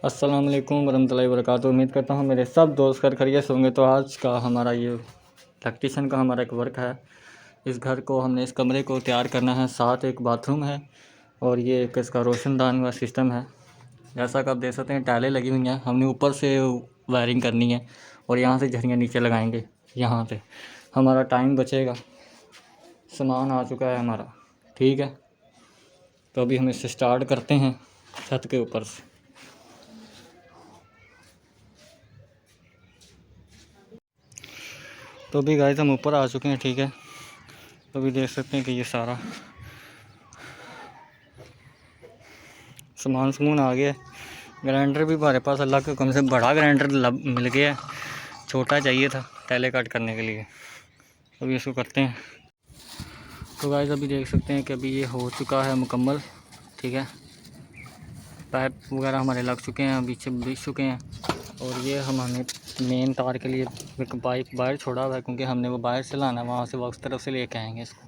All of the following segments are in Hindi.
अस्सलाम वालेकुम वरहमतुल्लाहि वबरकातुहू। उम्मीद करता हूँ मेरे सब दोस्त घर खैरियत से होंगे। तो आज का हमारा ये इलेक्ट्रीशियन का हमारा एक वर्क है। इस घर को हमने इस कमरे को तैयार करना है। साथ एक बाथरूम है और ये एक इसका रोशनदान का सिस्टम है। जैसा कि आप देख सकते हैं टाइलें लगी हुई हैं। हमने ऊपर से वायरिंग करनी है और यहाँ से झरियाँ नीचे लगाएंगे। यहाँ से हमारा टाइम बचेगा। सामान आ चुका है हमारा, ठीक है। तो अभी हम इसे स्टार्ट करते हैं छत के ऊपर से। तो अभी गाइस हम ऊपर आ चुके हैं, ठीक है। तो अभी देख सकते हैं कि ये सारा सामान आ गया। ग्राइंडर भी हमारे पास अल्लाह के हुक्म से बड़ा ग्राइंडर मिल गया है। छोटा चाहिए था टाइलें कट करने के लिए। अभी इसको करते हैं। तो गाइस अभी देख सकते हैं कि अभी ये हो चुका है मुकम्मल, ठीक है। पाइप वगैरह हमारे लग चुके हैं, पीछे बिछ चुके हैं। और ये हमने मेन तार के लिए एक पाइप बाहर छोड़ा हुआ है, क्योंकि हमने वो बाहर से लाना है, वहाँ से उस तरफ से लेके आएंगे इसको।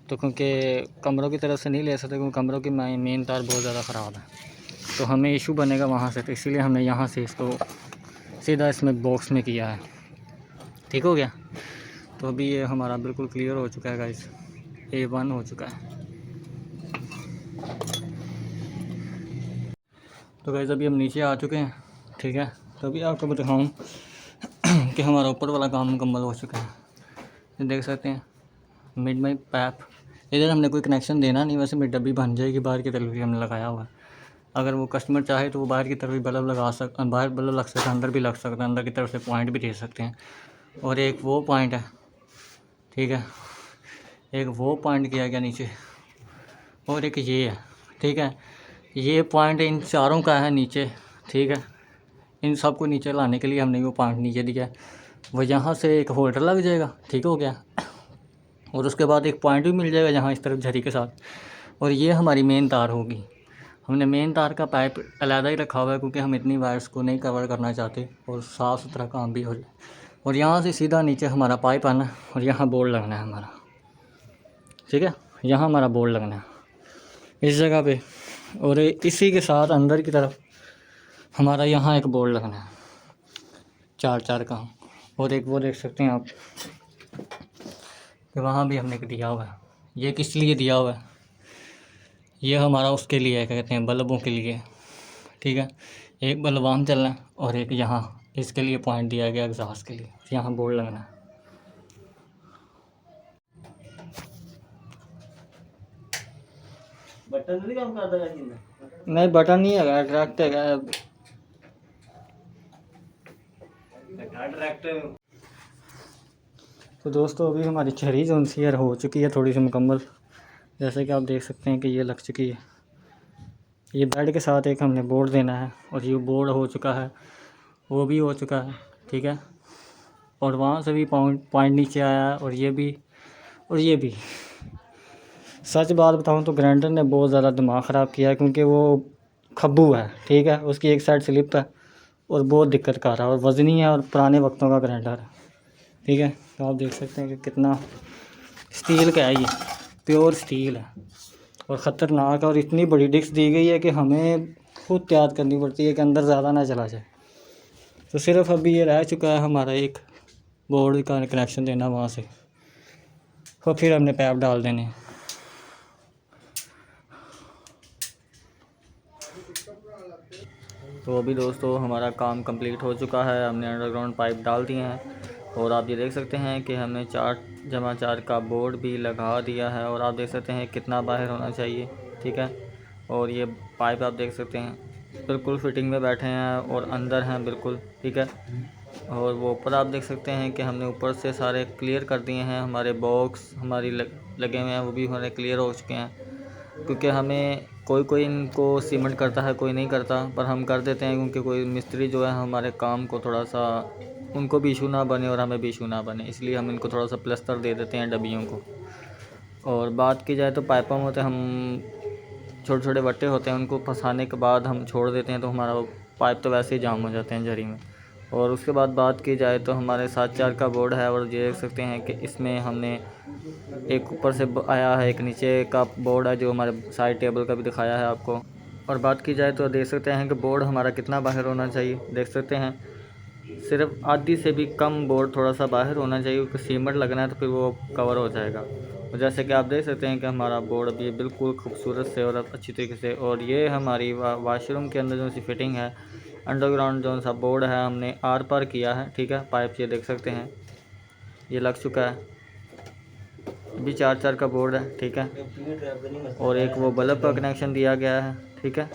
तो क्योंकि कमरों की तरफ से नहीं ले सकते, क्योंकि कमरों की मेन तार बहुत ज़्यादा ख़राब है, तो हमें इशू बनेगा वहाँ से। तो इसीलिए हमने यहाँ से इसको सीधा इसमें बॉक्स में किया है, ठीक हो गया। तो अभी ये हमारा बिल्कुल क्लियर हो चुका है गाइस, A1 हो चुका है। तो गाइस अभी हम नीचे आ चुके हैं, ठीक है। तो अभी आपको दिखाऊँ कि हमारा ऊपर वाला काम मुकम्मल हो चुका है। ये देख सकते हैं मिड में पाइप, इधर हमने कोई कनेक्शन देना नहीं, वैसे मिड डब्बी बन जाएगी। बाहर की तरफ भी हमने लगाया हुआ है। अगर वो कस्टमर चाहे तो वो बाहर की तरफ भी बल्ब लगा सकते, बाहर बल्ब लग सकता है, अंदर भी लग सकता है, अंदर की तरफ से पॉइंट भी दे सकते हैं। और एक वो पॉइंट है, ठीक है, एक वो पॉइंट किया गया नीचे, और एक ये है, ठीक है। ये पॉइंट इन चारों का है नीचे, ठीक है। इन सब को नीचे लाने के लिए हमने वो पॉइंट नीचे दिया है। वो यहाँ से एक होल्डर लग जाएगा, ठीक हो गया। और उसके बाद एक पॉइंट भी मिल जाएगा यहाँ इस तरफ झरी के साथ। और ये हमारी मेन तार होगी। हमने मेन तार का पाइप अलहदा ही रखा हुआ है, क्योंकि हम इतनी वायर्स को नहीं कवर करना चाहते और साफ़ सुथरा काम भी हो जाए। और यहाँ से सीधा नीचे हमारा पाइप आना है और यहाँ बोर्ड लगना है हमारा, ठीक है। यहाँ हमारा बोर्ड लगना है इस जगह पे। और इसी के साथ अंदर की तरफ हमारा यहाँ एक बोर्ड लगना है, चार का। और एक वो देख सकते हैं आप कि वहाँ भी हमने दिया हुआ है। ये किस लिए दिया हुआ है? ये हमारा उसके लिए है, क्या कहते हैं, बल्बों के लिए, ठीक है। एक बल्ब वहाँ चलना है और एक यहाँ इसके लिए पॉइंट दिया गया एग्जॉस्ट के लिए, यहाँ बोर्ड लगना है। बटन नहीं काम करता है? नहीं बटन नहीं है, डायरेक्ट है। तो दोस्तों अभी हमारी छरी जो सी हो चुकी है थोड़ी सी मुकम्मल। जैसे कि आप देख सकते हैं कि ये लग चुकी है। ये बेड के साथ एक हमने बोर्ड देना है और ये बोर्ड हो चुका है, वो भी हो चुका है, ठीक है। और वहाँ से भी पॉइंट नीचे आया है और ये भी और ये भी। सच बात बताऊँ तो ग्राइंडर ने बहुत ज़्यादा दिमाग ख़राब किया है, क्योंकि वो खब्बू है, ठीक है। उसकी एक साइड स्लिप है और बहुत दिक्कत कर रहा है, और वज़नी है और पुराने वक्तों का ग्राइंडर है, ठीक है। तो आप देख सकते हैं कि कितना स्टील का है, ये प्योर स्टील है और ख़तरनाक है। और इतनी बड़ी डिस्क दी गई है कि हमें खुद याद करनी पड़ती है कि अंदर ज़्यादा ना चला जाए। तो सिर्फ अभी ये रह चुका है हमारा एक बोर्ड का कनेक्शन देना वहाँ से, और फिर हमने पैप डाल देने। तो अभी दोस्तों हमारा काम कंप्लीट हो चुका है। हमने अंडरग्राउंड पाइप डाल दिए हैं और आप ये देख सकते हैं कि हमने 4x4 का बोर्ड भी लगा दिया है। और आप देख सकते हैं कितना बाहर होना चाहिए, ठीक है। और ये पाइप आप देख सकते हैं बिल्कुल फिटिंग में बैठे हैं और अंदर हैं बिल्कुल, ठीक है। और वो ऊपर आप देख सकते हैं कि हमने ऊपर से सारे क्लियर कर दिए हैं। हमारे बॉक्स हमारी लगे हुए हैं, वो भी हमारे क्लियर हो चुके हैं। क्योंकि हमें कोई इनको सीमेंट करता है, कोई नहीं करता, पर हम कर देते हैं क्योंकि कोई मिस्त्री जो है हमारे काम को थोड़ा सा उनको भी इशू ना बने और हमें भी इशू ना बने, इसलिए हम इनको थोड़ा सा प्लस्तर दे देते हैं डब्बियों को। और बात की जाए तो पाइपों में तो हम छोटे छोटे वट्टे होते हैं, उनको फंसाने के बाद हम छोड़ देते हैं, तो हमारा पाइप तो वैसे ही जाम हो जाते हैं झरी में। और उसके बाद बात की जाए तो हमारे 7x4 का बोर्ड है। और ये देख सकते हैं कि इसमें हमने एक ऊपर से आया है, एक नीचे का बोर्ड है जो हमारे साइड टेबल का भी दिखाया है आपको। और बात की जाए तो देख सकते हैं कि बोर्ड हमारा कितना बाहर होना चाहिए। देख सकते हैं सिर्फ आधी से भी कम बोर्ड थोड़ा सा बाहर होना चाहिए, क्योंकि सीमेंट लगना है तो फिर वो कवर हो जाएगा। और जैसे कि आप देख सकते हैं कि हमारा बोर्ड अभी बिल्कुल खूबसूरत से और अच्छी तरीके से, और ये हमारी वाशरूम के अंदर जो सी फिटिंग है, अंडरग्राउंड जो सा बोर्ड है हमने आर पार किया है, ठीक है। पाइप ये देख सकते हैं ये लग चुका है। अभी 4-4 का बोर्ड है, ठीक है। और एक वो बल्ब का कनेक्शन दिया गया है, ठीक है,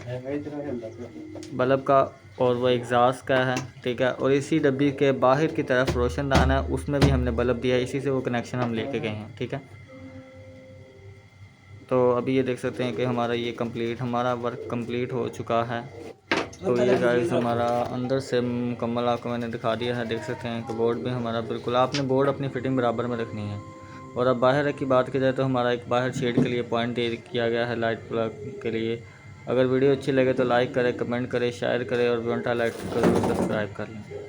बल्ब का, और वो एग्जॉस्ट का है, ठीक है। और इसी डब्बी के बाहर की तरफ रोशनदान है, उसमें भी हमने बल्ब दिया है, इसी से वो कनेक्शन हम लेके गए हैं, ठीक है। तो अभी ये देख सकते हैं कि हमारा वर्क कंप्लीट हो चुका है। तो ये गाइस हमारा अंदर से मुकम्मल आपको मैंने दिखा दिया है। देख सकते हैं कि बोर्ड भी हमारा बिल्कुल, आपने बोर्ड अपनी फिटिंग बराबर में रखनी है। और अब बाहर की बात की जाए तो हमारा एक बाहर शेड के लिए पॉइंट दे किया गया है लाइट प्लग के लिए। अगर वीडियो अच्छी लगे तो लाइक करें, कमेंट करें, शेयर करें और घंटा लाइक करें, सब्सक्राइब कर लें।